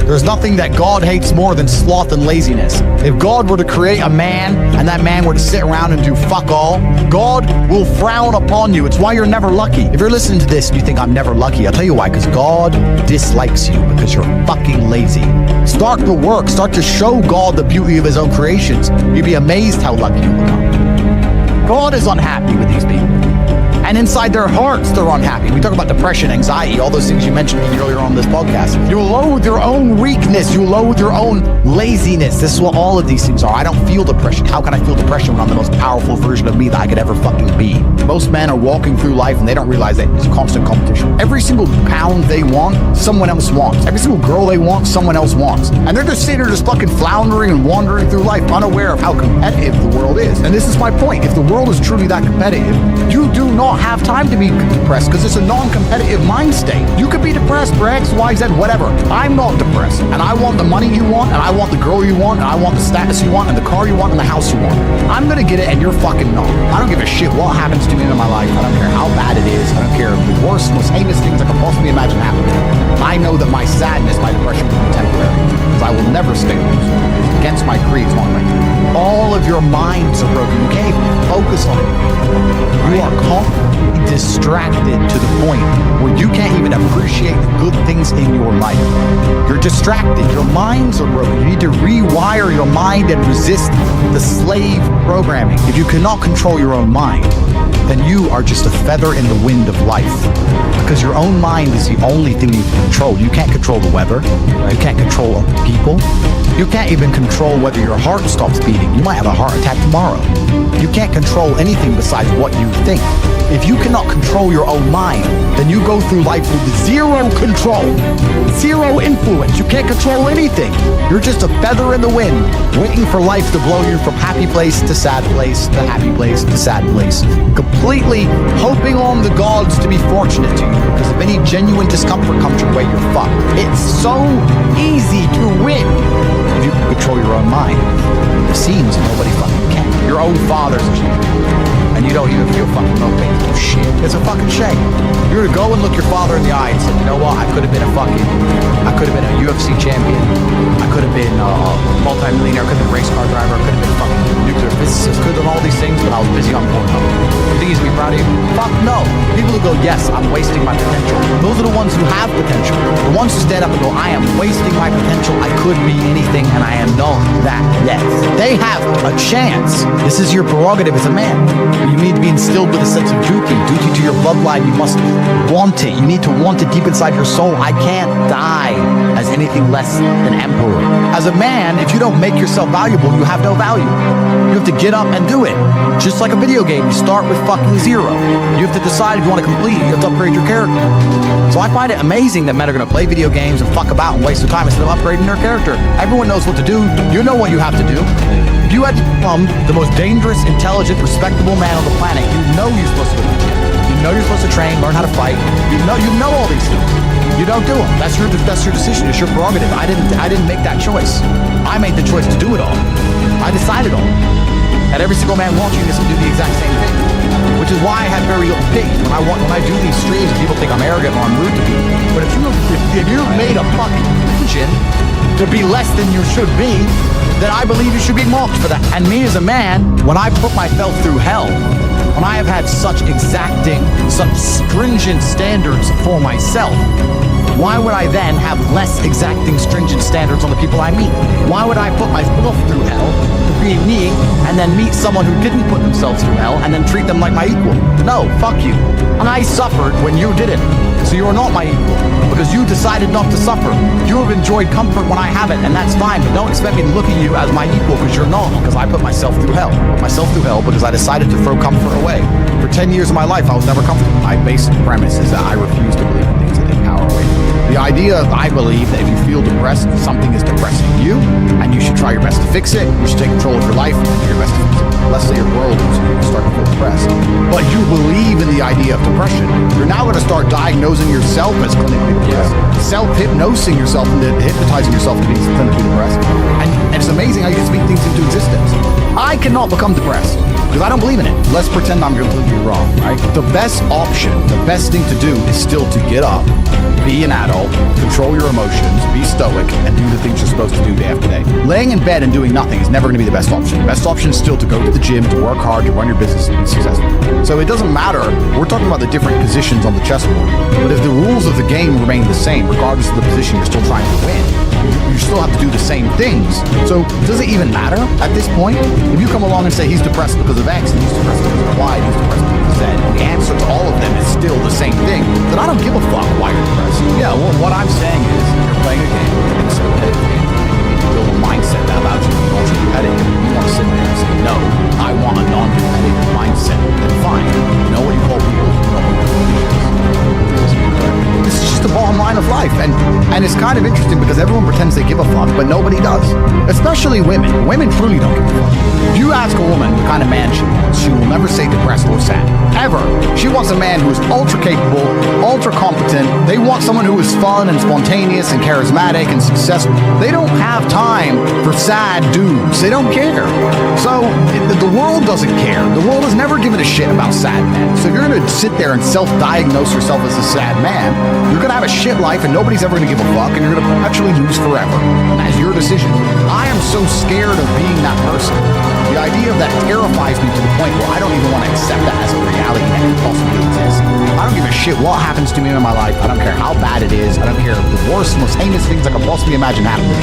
There's nothing that God hates more than sloth and laziness. If God were to create a man and that man were to sit around and do fuck all, God will frown upon you. It's why you're never lucky. If you're listening to this and you think I'm never lucky, I'll tell you why, because God dislikes you because you're fucking lazy. Start to work. Start to show God the beauty of his own creations. You'd be amazed how lucky you become. God is unhappy with these people. And inside their hearts, they're unhappy. We talk about depression, anxiety, all those things you mentioned earlier on this podcast. You loathe your own weakness. You loathe your own laziness. This is what all of these things are. I don't feel depression. How can I feel depression when I'm the most powerful version of me that I could ever fucking be? Most men are walking through life and they don't realize that it's constant competition. Every single pound they want, someone else wants. Every single girl they want, someone else wants. And they're just sitting there just fucking floundering and wandering through life, unaware of how competitive the world is. And this is my point. If the world is truly that competitive, you do not have time to be depressed because it's a non-competitive mind state. You could be depressed for X, Y, Z, whatever. I'm not depressed. And I want the money you want, and I want the girl you want, and I want the status you want, and the car you want, and the house you want. I'm gonna get it, and you're fucking not. I don't give a shit what happens to me in my life. I don't care how bad it is. I don't care the worst, most heinous things I could possibly imagine happening. I know that my sadness, my depression will be temporary, because I will never stay loose. It's against my creed. It's not right. All of your minds are broken. You can't even focus on it. You are constantly distracted to the point where you can't even appreciate the good things in your life. You're distracted. Your minds are broken. You need to rewire your mind and resist the slave programming. If you cannot control your own mind, then you are just a feather in the wind of life. Because your own mind is the only thing you can control. You can't control the weather. You can't control other people. You can't even control whether your heart stops beating. You might have a heart attack tomorrow. You can't control anything besides what you think. If you cannot control your own mind, then you go through life with zero control, zero influence. You can't control anything. You're just a feather in the wind, waiting for life to blow you from happy place to sad place to happy place to sad place, completely hoping on the gods to be fortunate to you, because if any genuine discomfort comes your way, you're fucked. It's so easy to win if you can control your own mind. It seems nobody fucking can. Your own father's a champion, and you don't even feel fucking motivated. Oh shit, it's a fucking shame. You're to go and look your father in the eye and say, you know what, I could have been a UFC champion, I could have been a multi-millionaire, I could have been a race car driver, I could have been a fucking nuclear physicist, could have done all these things, but I was busy on Pornhub. You think he's gonna be proud of you? Fuck no. People who go, yes, I'm wasting my potential, those are the ones who have potential. The ones who stand up and go, I am wasting my potential, I could be anything, and I am not that yet. They have a chance. This is your prerogative as a man. You need to be instilled with a sense of duty to your bloodline. You must want it. You need to want it deep inside your soul. I can't die as anything less than emperor. As a man, if you don't make yourself valuable, you have no value. You have to get up and do it. Just like a video game, you start with fucking zero. You have to decide if you want to complete it. You have to upgrade your character. So I find it amazing that men are going to play video games and fuck about and waste their time instead of upgrading their character. Everyone knows what to do. You know what you have to do. If you had to become the most dangerous, intelligent, respectable man on the planet, you know you're supposed to go to the gym. You know you're supposed to train, learn how to fight. You know all these things. You don't do them. That's your decision. It's your prerogative. I didn't make that choice. I made the choice to do it all. I decided all. And every single man watching this will do the exact same thing. Which is why I have very little faith when I do these streams. People think I'm arrogant or I'm rude to people. But if you've made a fucking decision to be less than you should be, then I believe you should be mocked for that. And me as a man, when I put myself through hell, when I have had such exacting, such stringent standards for myself, why would I then have less exacting, stringent standards on the people I meet? Why would I put myself through hell to be me and then meet someone who didn't put themselves through hell and then treat them like my equal? No, fuck you. I suffered when you didn't. So you are not my equal because you decided not to suffer. You have enjoyed comfort when I haven't, and that's fine, but don't expect me to look at you as my equal because you're not, because I put myself through hell. Because I decided to throw comfort away. For 10 years of my life, I was never comfortable. My basic premise is that I refuse to believe in things that take power away. The idea, I believe, that if you feel depressed, something is depressing you, and you should try your best to fix it. You should take control of your life and do your best to fix it. Let's say your world is you start to feel depressed. But you believe in the idea of depression. You're now going to start diagnosing yourself as clinically depressed. Self-hypnosing yourself and hypnotizing yourself to be clinically depressed. And it's amazing how you can speak things into existence. I cannot become depressed because I don't believe in it. Let's pretend I'm completely wrong, right? The best option, the best thing to do is still to get up, be an adult, control your emotions, be stoic, and do the things you're supposed to do day after day. Laying in bed and doing nothing is never going to be the best option. The best option is still to go to the gym, to work hard, to run your business, and be successful. So it doesn't matter. We're talking about the different positions on the chessboard. But if the rules of the game remain the same, regardless of the position you're still trying to win, you still have to do the same things. So does it even matter at this point? If you come along and say he's depressed because of X, and he's depressed because of Y, and he's depressed because of Z, and the answer to all of them is still the same thing, then I don't give a fuck why you're depressed. Yeah, well, what I'm saying is you're playing a game, it's a competitive game. You build a mindset that allows you to be ultra-competitive. You want to sit there and say, no, I want a non-competitive mindset. Then fine. You know what you call people, you know what you call people. This is just the bottom line of life, and it's kind of interesting because everyone pretends they give a fuck, but nobody does. Especially women. Women truly don't give a fuck. If you ask a woman what kind of man she will never say depressed or sad. Ever. She wants a man who is ultra capable, ultra competent. They want someone who is fun and spontaneous and charismatic and successful. They don't have time for sad dudes. They don't care. So the world doesn't care. The world has never given a shit about sad men. So if you're going to sit there and self-diagnose yourself as a sad man, you're going to have a shit life and nobody's ever going to give a fuck and you're going to perpetually lose forever. And that's your decision. I am so scared of being that person. The idea of that terrifies me to the point where I don't even want to accept that as a reality that can possibly exist. I don't give a shit what happens to me in my life. I don't care how bad it is. I don't care the worst, most heinous things I could possibly imagine happening.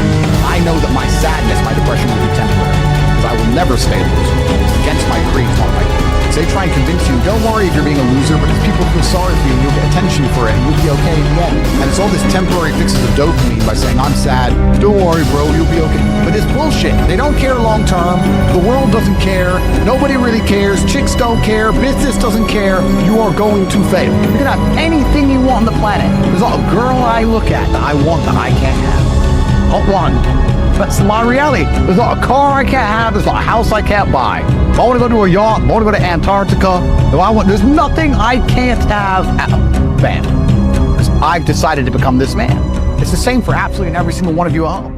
I know that my sadness, my depression will be temporary. Because I will never stay a loser. It's against my creed, not my creed. They try and convince you, don't worry if you're being a loser, because people feel sorry for you and you'll get attention for it and you'll be okay in the end. And it's all this temporary fixes of dopamine by saying, I'm sad, don't worry bro, you'll be okay. But it's bullshit. They don't care long term. The world doesn't care. Nobody really cares. Chicks don't care. Business doesn't care. You are going to fail. You can have anything you want on the planet. There's not a girl I look at that I want that I can't have. Not one. That's my reality. There's not a car I can't have. There's not a house I can't buy. If I want to go to a yacht, if I want to go to Antarctica, there's nothing I can't have. Bam. Because I've decided to become this man. It's the same for absolutely every single one of you at home.